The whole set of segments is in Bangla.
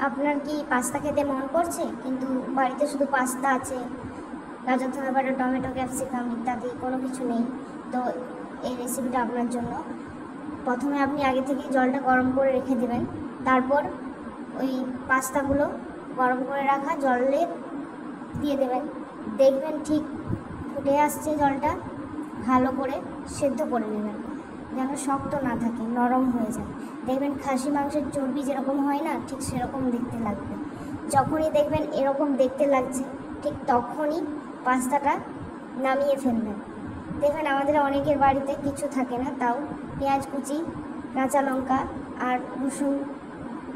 আপনার কি পাস্তা খেতে মন করছে কিন্তু বাড়িতে শুধু পাস্তা আছে, গাজর ধনে বাটা টমেটো ক্যাপসিকাম ইত্যাদি কোনো কিছু নেই? তো এই রেসিপিটা আপনার জন্য। প্রথমে আপনি আগে থেকে জলটা গরম করে রেখে দেবেন, তারপর ওই পাস্তাগুলো গরম করে রাখা জলে দিয়ে দেবেন। দেখবেন ঠিক ফুটে আসছে জলটা, ভালো করে সেদ্ধ করে নেবেন যেন শক্ত না থাকে, নরম হয়ে যায়। দেখবেন খাসি মাংসের চর্বি যেরকম হয় না, ঠিক সেরকম দেখতে লাগবে। যখনই দেখবেন এরকম দেখতে লাগছে, ঠিক তখনই পাস্তাটা নামিয়ে ফেলবেন। দেখবেন আমাদের অনেকের বাড়িতে কিছু থাকে না, তাও পেঁয়াজ কুচি, কাঁচা লঙ্কা আর রসুন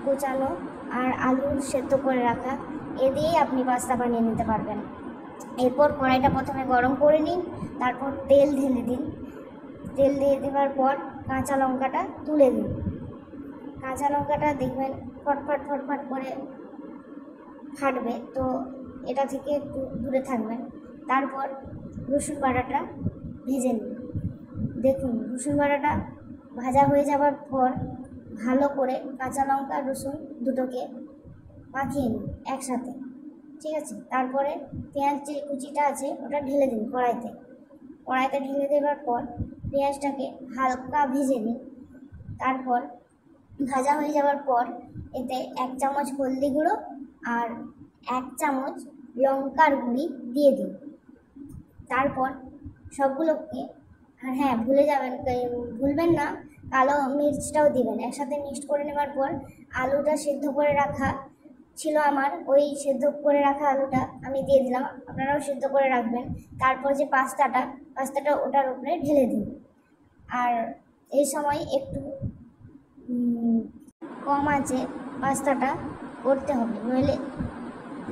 কুচানো আর আলু সেদ্ধ করে রাখা, এ দিয়েই আপনি পাস্তা বানিয়ে নিতে পারবেন। এরপর কড়াইটা প্রথমে গরম করে নিন, তারপর তেল ঢেলে দিন। তেল দিয়ে দেওয়ার পর কাঁচা লঙ্কাটা তুলে দিন। কাঁচা লঙ্কাটা দেখবেন ফটফট ফটফট করে ফাটবে, তো এটা থেকে একটু দূরে থাকবেন। তারপর রসুন বাটাটা ভেজে নিন। দেখুন রসুন বাটাটা ভাজা হয়ে যাওয়ার পর ভালো করে কাঁচা লঙ্কা রসুন দুটোকে মাখিয়ে নিন একসাথে, ঠিক আছে? তারপরে পেঁয়াজ যে কুচিটা আছে ওটা ঢেলে দিন কড়াইতে ঢেলে দেওয়ার পর পেঁয়াজটাকে হালকা ভেজে নিন। তারপর ভাজা হয়ে যাওয়ার পর এতে 1 চামচ হলদি গুঁড়ো আর 1 চামচ লঙ্কার গুঁড়ি দিয়ে দিন। তারপর সবগুলোকে, আর হ্যাঁ ভুলবেন না কালো মির্চটাও দিবেন। একসাথে মিক্সড করে নেওয়ার পর আলুটা সেদ্ধ করে রাখা ছিল আমার, ওই সেদ্ধ করে রাখা আলুটা আমি দিয়ে দিলাম, আপনারাও সেদ্ধ করে রাখবেন। তারপর যে পাস্তাটা ওটার উপরে ঢেলে দিন। আর এই সময় একটু কম আঁচে পাস্তাটা করতে হবে, নইলে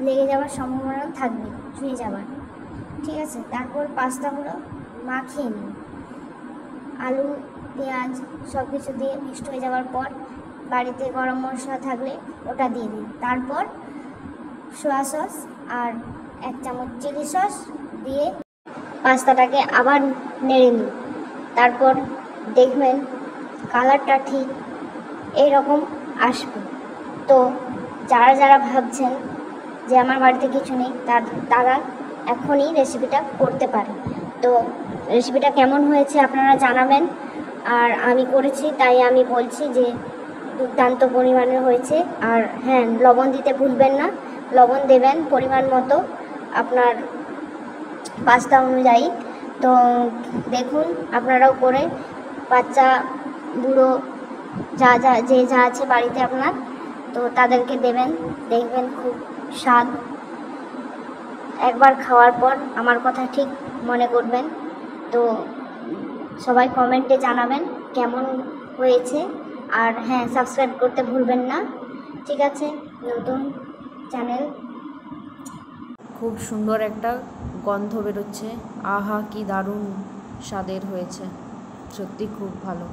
লেগে যাওয়ার সম্ভাবনা থাকবে, ছুঁয়ে যাবার, ঠিক আছে? তারপর পাস্তাগুলো মাখিয়ে নিন। আলু পেঁয়াজ সব কিছু দিয়ে মিক্সড হয়ে যাওয়ার পর বাড়িতে গরম মশলা থাকলে ওটা দিয়ে দিন। তারপর সোয়া সস আর 1 চামচ চিলি সস দিয়ে পাস্তাটাকে আবার নেড়ে নিন। তারপর দেখবেন কালারটা ঠিক এইরকম আসবে। তো যারা ভাবছেন যে আমার বাড়িতে কিছু নেই, তারা এখনই রেসিপিটা করতে পারে। তো রেসিপিটা কেমন হয়েছে আপনারা জানাবেন। আর আমি করেছি তাই আমি বলছি যে দুর্দান্ত পরিমাণে হয়েছে। আর হ্যাঁ, লবণ দিতে ভুলবেন না, লবণ দেবেন পরিমাণ মতো আপনার পাস্তা অনুযায়ী। তো দেখুন আপনারাও করে, বাচ্চা বুড়ো যা আছে বাড়িতে আপনার, তো তাদেরকে দেবেন, দেখবেন খুব স্বাদ। একবার খাওয়ার পর আমার কথা ঠিক মনে করবেন। তো সবাই কমেন্টে জানাবেন কেমন হয়েছে। আর হ্যাঁ, সাবস্ক্রাইব করতে ভুলবেন না, ঠিক আছে? নতুন চ্যানেল। খুব সুন্দর একটা গন্ধ বেরোচ্ছে, আহা কি দারুণ স্বাদের হয়েছে, সত্যি খুব ভালো।